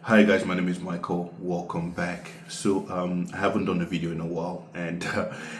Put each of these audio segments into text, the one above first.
Hi guys, my name is Michael. Welcome back. I haven't done a video in a while, and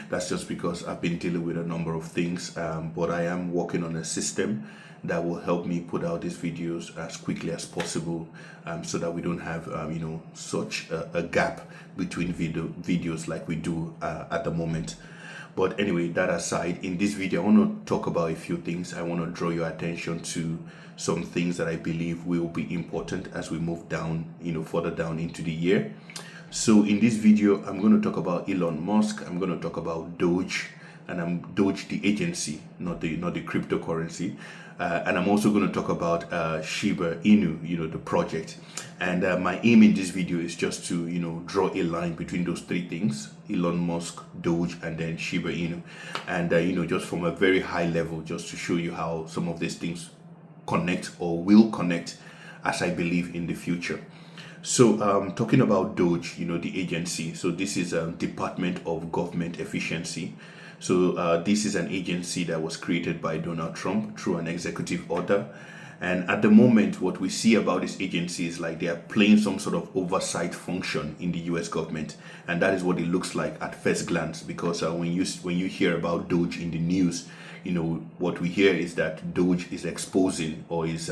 that's just because I've been dealing with a number of things. But I am working on a system that will help me put out these videos as quickly as possible, so that we don't have such a gap between videos like we do at the moment. But anyway, that aside, in this video, I want to talk about a few things. I want to draw your attention to some things that I believe will be important as we move down, further down into the year. So in this video, I'm going to talk about Elon Musk. I'm going to talk about Doge, and I'm Doge the agency, not the cryptocurrency. And I'm also going to talk about Shiba Inu, the project. And my aim in this video is just to draw a line between those three things: Elon Musk, Doge, and then Shiba Inu. And just from a very high level, just to show you how some of these things connect or will connect, as I believe in the future. So talking about Doge, the agency. So this is a Department of Government Efficiency. So this is an agency that was created by Donald Trump through an executive order. And at the moment, what we see about this agency is like they are playing some sort of oversight function in the U.S. government, and that is what it looks like at first glance. Because when you hear about Doge in the news, what we hear is that Doge is exposing or is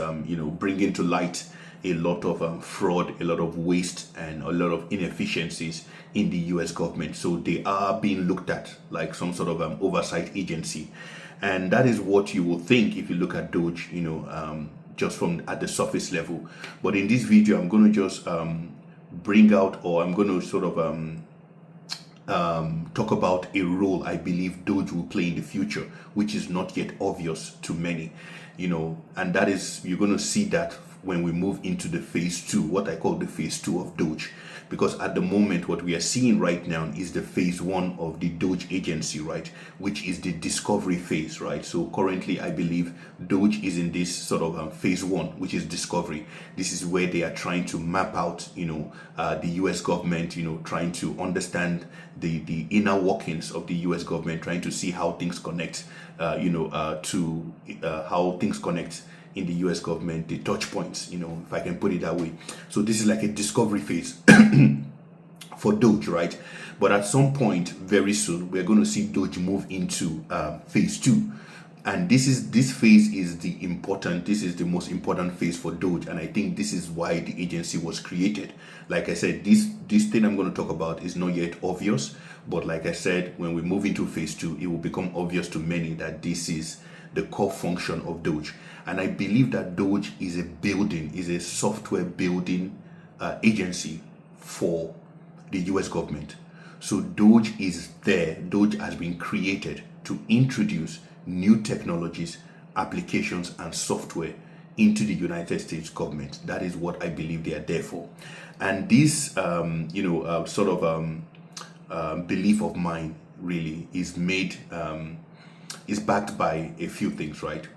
bringing to light a lot of fraud, a lot of waste, and a lot of inefficiencies in the U.S. government. So they are being looked at like some sort of oversight agency, and that is what you will think if you look at Doge, just from at the surface level. But in this video, I'm going to just bring out, or I'm going to sort of talk about a role I believe Doge will play in the future, which is not yet obvious to many, and that is, you're going to see that when we move into the phase two, what I call the phase two of Doge. Because at the moment, what we are seeing right now is the phase one of the Doge agency, right? Which is the discovery phase, right? So currently, I believe Doge is in this sort of phase one, which is discovery. This is where they are trying to map out, the U.S. government, trying to understand the inner workings of the U.S. government, trying to see how things connect, to how things connect in the US government, the touch points, if I can put it that way. So this is like a discovery phase for Doge, right? But at some point very soon, we're going to see Doge move into phase two. And this phase is this is the most important phase for Doge. And I think this is why the agency was created. Like I said, this thing I'm going to talk about is not yet obvious. But like I said, when we move into phase two, it will become obvious to many that this is the core function of Doge. And I believe that Doge is a software building agency for the US government. So Doge is there. Doge has been created to introduce new technologies, applications, and software into the United States government. That is what I believe they are there for. And this, belief of mine really is made, is backed by a few things, right?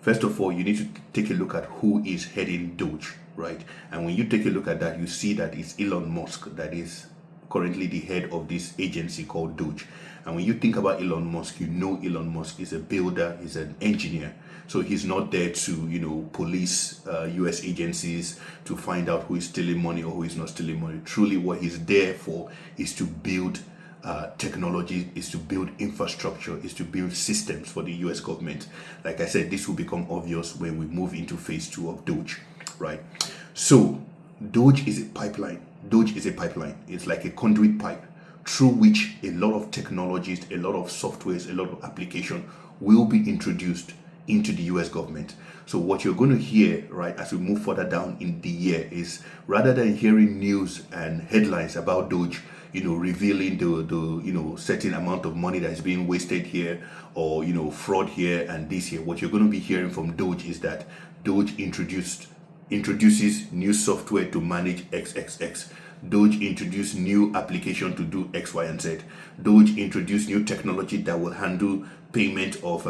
First of all, you need to take a look at who is heading Doge, right? And when you take a look at that, you see that it's Elon Musk that is currently the head of this agency called Doge. And when you think about Elon Musk, you know Elon Musk is a builder, he's an engineer. So he's not there to, police US agencies to find out who is stealing money or who is not stealing money. Truly, what he's there for is to build technology, is to build infrastructure, is to build systems for the US government. Like I said, this will become obvious when we move into phase two of Doge, right? So Doge is a pipeline. Doge is a pipeline. It's like a conduit pipe through which a lot of technologies, a lot of softwares, a lot of application will be introduced into the US government. So what you're going to hear, right, as we move further down in the year is, rather than hearing news and headlines about Doge, revealing the certain amount of money that is being wasted here, or fraud here and this here, what you're going to be hearing from Doge is that Doge introduces new software to manage XXX. Doge introduced new application to do X, Y, and Z. Doge introduced new technology that will handle payment of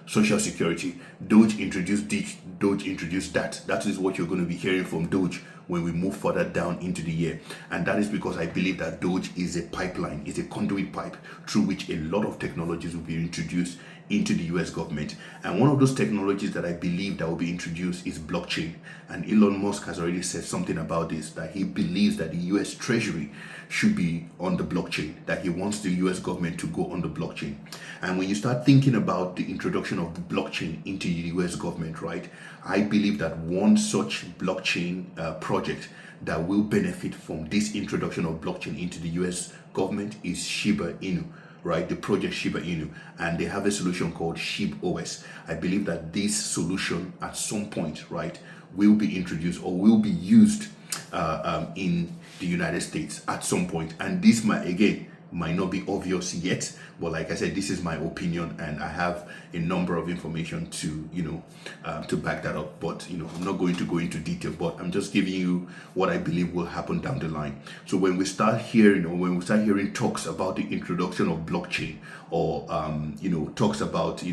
social security. Doge introduced this, Doge introduced that. That is what you're going to be hearing from Doge when we move further down into the year. And that is because I believe that Doge is a pipeline, is a conduit pipe through which a lot of technologies will be introduced into the US government. And one of those technologies that I believe that will be introduced is blockchain. And Elon Musk has already said something about this, that he believes that the US Treasury should be on the blockchain, that he wants the US government to go on the blockchain. And when you start thinking about the introduction of the blockchain into the US government, right, I believe that one such blockchain project that will benefit from this introduction of blockchain into the US government is Shiba Inu, right? The project Shiba Inu, and they have a solution called Shib OS. I believe that this solution at some point, right, will be introduced or will be used in the United States at some point. And this might not be obvious yet, but like I said, this is my opinion, and I have a number of information to to back that up. But I'm not going to go into detail, but I'm just giving you what I believe will happen down the line. So when we start hearing talks about the introduction of blockchain, or talks about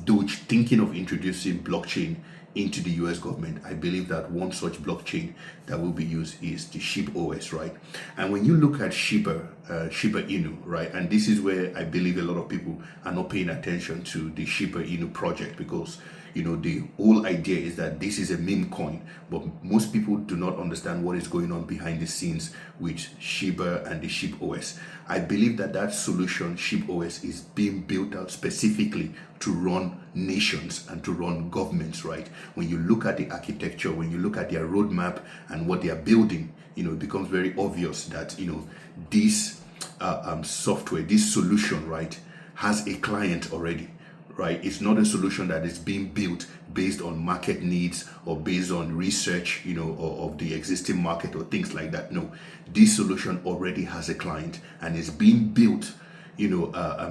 Doge thinking of introducing blockchain into the US government, I believe that one such blockchain that will be used is the Shib OS, right? And when you look at Shiba Inu, right, and this is where I believe a lot of people are not paying attention to the Shiba Inu project, because the whole idea is that this is a meme coin, but most people do not understand what is going on behind the scenes with Shiba and the Shib OS. I believe that solution, Shib OS, is being built out specifically to run nations and to run governments, right? When you look at the architecture, when you look at their roadmap and what they are building, it becomes very obvious that this software, this solution, right, has a client already. Right? It's not a solution that is being built based on market needs or based on research, of the existing market or things like that. No, this solution already has a client and is being built,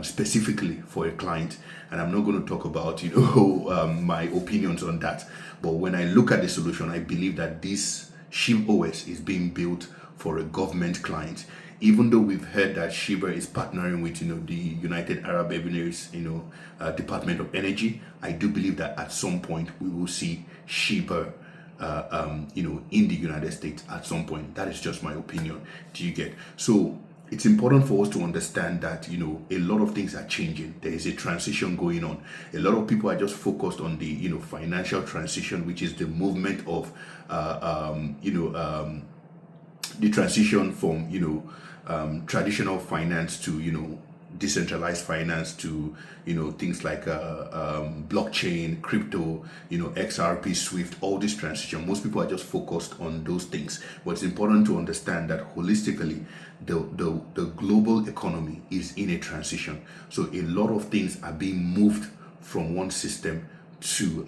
specifically for a client. And I'm not going to talk about, my opinions on that. But when I look at the solution, I believe that this Shib OS is being built for a government client. Even though we've heard that Shiba is partnering with, the United Arab Emirates, Department of Energy, I do believe that at some point we will see Shiba, in the United States at some point. That is just my opinion. Do you get? So it's important for us to understand that, a lot of things are changing. There is a transition going on. A lot of people are just focused on the, financial transition, which is the movement of, the transition from, traditional finance to, decentralized finance to, things like blockchain, crypto, XRP, Swift, all this transition. Most people are just focused on those things. But it's important to understand that holistically, the global economy is in a transition. So a lot of things are being moved from one system to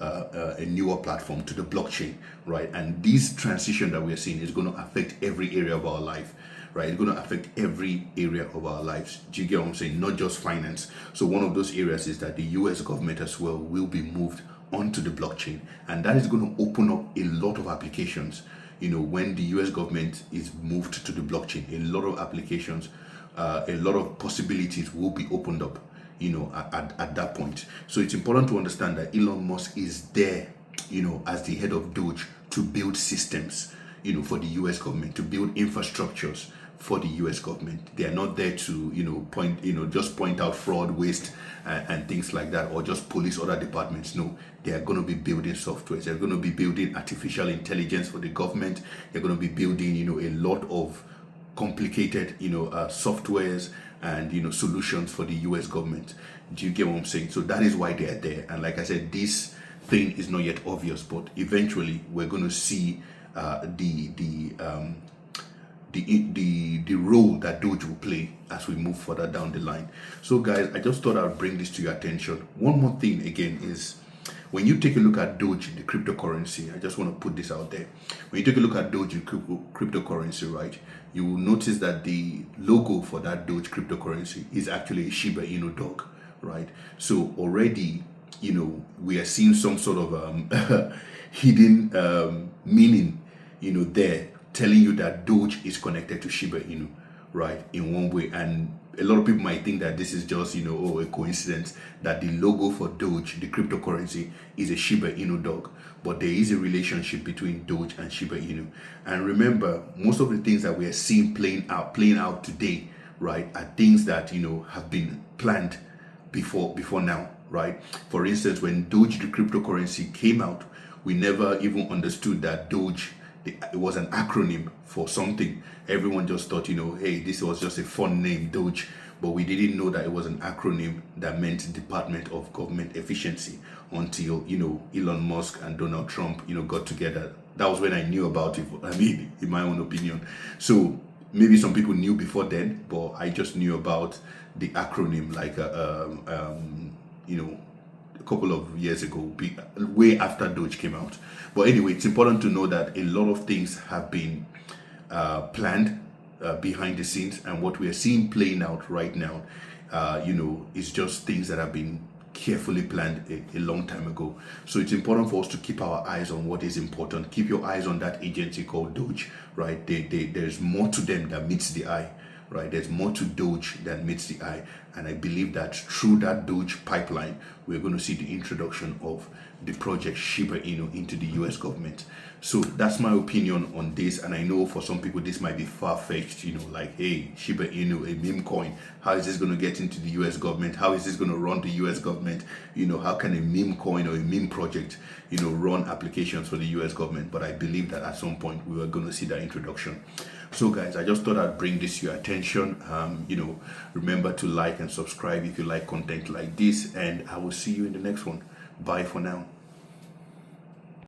a newer platform, to the blockchain, right? And this transition that we're seeing is going to affect every area of our life, right? It's going to affect every area of our lives. Do you get what I'm saying? Not just finance. So one of those areas is that the US government as well will be moved onto the blockchain, and that is going to open up a lot of applications. When the US government is moved to the blockchain, a lot of applications, a lot of possibilities will be opened up, at that point. So it's important to understand that Elon Musk is there, as the head of Doge, to build systems, for the US government, to build infrastructures for the US government. They are not there to, just point out fraud, waste, and things like that, or just police other departments. No, they are going to be building softwares. They're going to be building artificial intelligence for the government. They're going to be building, a lot of complicated, softwares and, solutions for the US government. Do you get what I'm saying? So that is why they are there. And like I said, this thing is not yet obvious, but eventually we're going to see the role that Doge will play as we move further down the line. So guys, I just thought I'd bring this to your attention. One more thing again is, when you take a look at Doge, the cryptocurrency, I just want to put this out there. When you take a look at Doge, the cryptocurrency, right, you will notice that the logo for that Doge cryptocurrency is actually a Shiba Inu dog, right? So already, we are seeing some sort of hidden meaning, there, telling you that Doge is connected to Shiba Inu, right, in one way. And a lot of people might think that this is just, a coincidence that the logo for Doge, the cryptocurrency, is a Shiba Inu dog. But there is a relationship between Doge and Shiba Inu. And remember, most of the things that we are seeing playing out today, right, are things that, have been planned before now, right? For instance, when Doge, the cryptocurrency, came out, we never even understood that Doge, it was an acronym for something. Everyone just thought, hey, this was just a fun name, Doge. But we didn't know that it was an acronym that meant Department of Government Efficiency until, Elon Musk and Donald Trump, got together. That was when I knew about it, I mean, in my own opinion. So maybe some people knew before then, but I just knew about the acronym like, a couple of years ago, way after Doge came out. But anyway, it's important to know that a lot of things have been planned behind the scenes, and what we are seeing playing out right now, is just things that have been carefully planned a long time ago. So it's important for us to keep our eyes on what is important. Keep your eyes on that agency called Doge, right? There's more to them that meets the eye, right? There's more to Doge than meets the eye. And I believe that through that Doge pipeline, we're going to see the introduction of the project Shiba Inu into the US government. So that's my opinion on this. And I know for some people this might be far-fetched, like, hey, Shiba Inu, a meme coin. How is this going to get into the US government? How is this going to run the US government? How can a meme coin or a meme project, run applications for the US government? But I believe that at some point we are going to see that introduction. So guys, I just thought I'd bring this to your attention. Remember to like and subscribe if you like content like this, and I will see you in the next one. Bye for now.